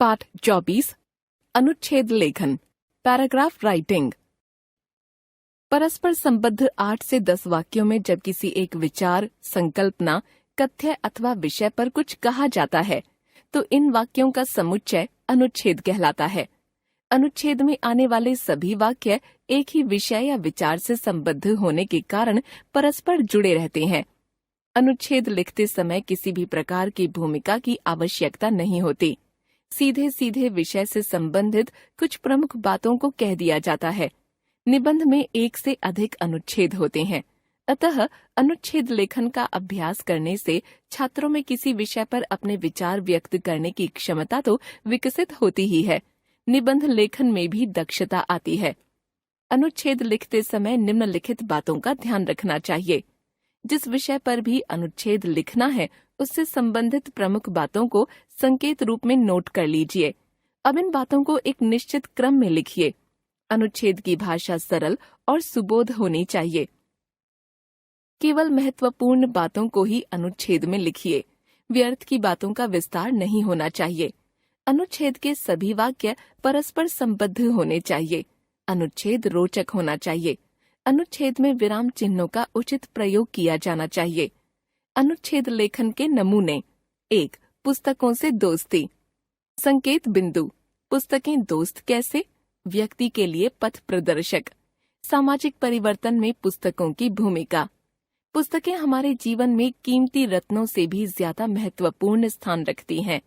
पाठ 24 अनुच्छेद लेखन पैराग्राफ राइटिंग। परस्पर संबद्ध 8 से 10 वाक्यों में जब किसी एक विचार, संकल्पना, कथ्य अथवा विषय पर कुछ कहा जाता है तो इन वाक्यों का समुच्चय अनुच्छेद कहलाता है। अनुच्छेद में आने वाले सभी वाक्य एक ही विषय या विचार से संबद्ध होने के कारण परस्पर जुड़े रहते हैं। अनुच्छेद लिखते समय किसी भी प्रकार की भूमिका की आवश्यकता नहीं होती। सीधे सीधे विषय से संबंधित कुछ प्रमुख बातों को कह दिया जाता है। निबंध में एक से अधिक अनुच्छेद होते हैं, अतः अनुच्छेद लेखन का अभ्यास करने से छात्रों में किसी विषय पर अपने विचार व्यक्त करने की क्षमता तो विकसित होती ही है, निबंध लेखन में भी दक्षता आती है। अनुच्छेद लिखते समय निम्नलिखित बातों का ध्यान रखना चाहिए। जिस विषय पर भी अनुच्छेद लिखना है उससे संबंधित प्रमुख बातों को संकेत रूप में नोट कर लीजिए। अब इन बातों को एक निश्चित क्रम में लिखिए। अनुच्छेद की भाषा सरल और सुबोध होनी चाहिए। केवल महत्वपूर्ण बातों को ही अनुच्छेद में लिखिए। व्यर्थ की बातों का विस्तार नहीं होना चाहिए। अनुच्छेद के सभी वाक्य परस्पर संबद्ध होने चाहिए। अनुच्छेद रोचक होना चाहिए। अनुच्छेद में विराम चिन्हों का उचित प्रयोग किया जाना चाहिए। अनुच्छेद लेखन के नमूने। 1. पुस्तकों से दोस्ती। संकेत बिंदु। पुस्तकें दोस्त कैसे? व्यक्ति के लिए पथ प्रदर्शक। सामाजिक परिवर्तन में पुस्तकों की भूमिका। पुस्तकें हमारे जीवन में कीमती रत्नों से भी ज्यादा महत्वपूर्ण स्थान रखती हैं।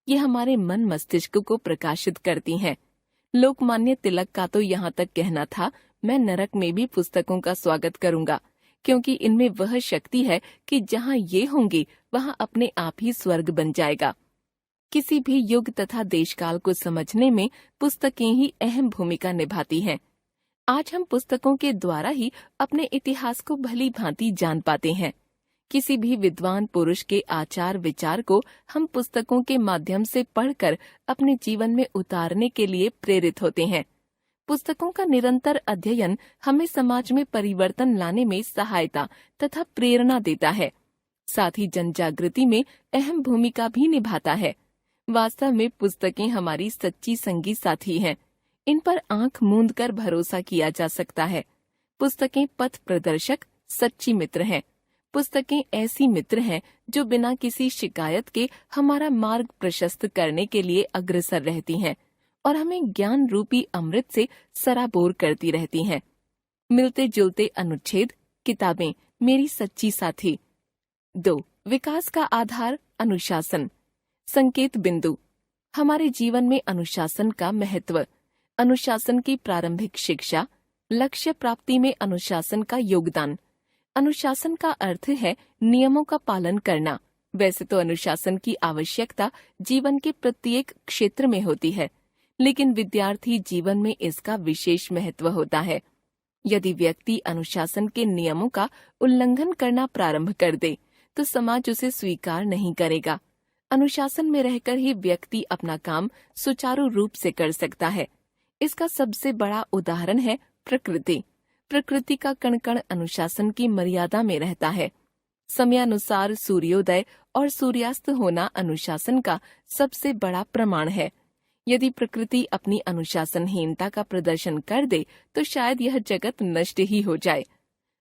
ये हमारे मन मस्तिष्क को प्रकाशित करती हैं। लोकमान्य तिलक का तो यहाँ तक कहना था, मैं नरक में भी पुस्तकों का स्वागत करूंगा, क्योंकि इनमें वह शक्ति है कि जहाँ ये होंगी वहाँ अपने आप ही स्वर्ग बन जाएगा। किसी भी युग तथा देशकाल को समझने में पुस्तकें ही अहम भूमिका निभाती हैं। आज हम पुस्तकों के द्वारा ही अपने इतिहास को भली भांति जान पाते हैं। किसी भी विद्वान पुरुष के आचार विचार को हम पुस्तकों के माध्यम से पढ़कर अपने जीवन में उतारने के लिए प्रेरित होते हैं। पुस्तकों का निरंतर अध्ययन हमें समाज में परिवर्तन लाने में सहायता तथा प्रेरणा देता है। साथ ही जनजागृति में अहम भूमिका भी निभाता है। वास्तव में पुस्तकें हमारी सच्ची संगी साथी हैं। इन पर आंख मूंद कर भरोसा किया जा सकता है। पुस्तकें पथ प्रदर्शक सच्ची मित्र हैं। पुस्तकें ऐसी मित्र हैं जो बिना किसी शिकायत के हमारा मार्ग प्रशस्त करने के लिए अग्रसर रहती हैं और हमें ज्ञान रूपी अमृत से सराबोर करती रहती हैं। मिलते जुलते अनुच्छेद, किताबें मेरी सच्ची साथी। 2. विकास का आधार अनुशासन। संकेत बिंदु। हमारे जीवन में अनुशासन का महत्व। अनुशासन की प्रारंभिक शिक्षा। लक्ष्य प्राप्ति में अनुशासन का योगदान। अनुशासन का अर्थ है नियमों का पालन करना। वैसे तो अनुशासन की आवश्यकता जीवन के प्रत्येक क्षेत्र में होती है, लेकिन विद्यार्थी जीवन में इसका विशेष महत्व होता है। यदि व्यक्ति अनुशासन के नियमों का उल्लंघन करना प्रारंभ कर दे तो समाज उसे स्वीकार नहीं करेगा। अनुशासन में रहकर ही व्यक्ति अपना काम सुचारू रूप से कर सकता है। इसका सबसे बड़ा उदाहरण है प्रकृति। प्रकृति का कण कण अनुशासन की मर्यादा में रहता है। समयानुसार सूर्योदय और सूर्यास्त होना अनुशासन का सबसे बड़ा प्रमाण है। यदि प्रकृति अपनी अनुशासनहीनता का प्रदर्शन कर दे तो शायद यह जगत नष्ट ही हो जाए।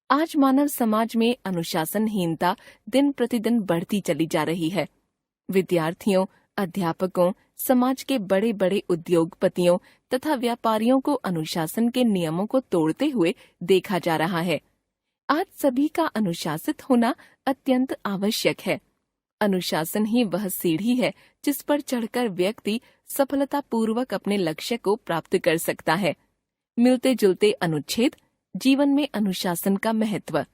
आज मानव समाज में अनुशासनहीनता दिन प्रतिदिन बढ़ती चली जा रही है। विद्यार्थियों, अध्यापकों, समाज के बड़े बड़े उद्योगपतियों तथा व्यापारियों को अनुशासन के नियमों को तोड़ते हुए देखा जा रहा है। आज सभी का अनुशासित होना अत्यंत आवश्यक है। अनुशासन ही वह सीढ़ी है जिस पर चढ़कर व्यक्ति सफलतापूर्वक अपने लक्ष्य को प्राप्त कर सकता है। मिलते जुलते अनुच्छेद, जीवन में अनुशासन का महत्व।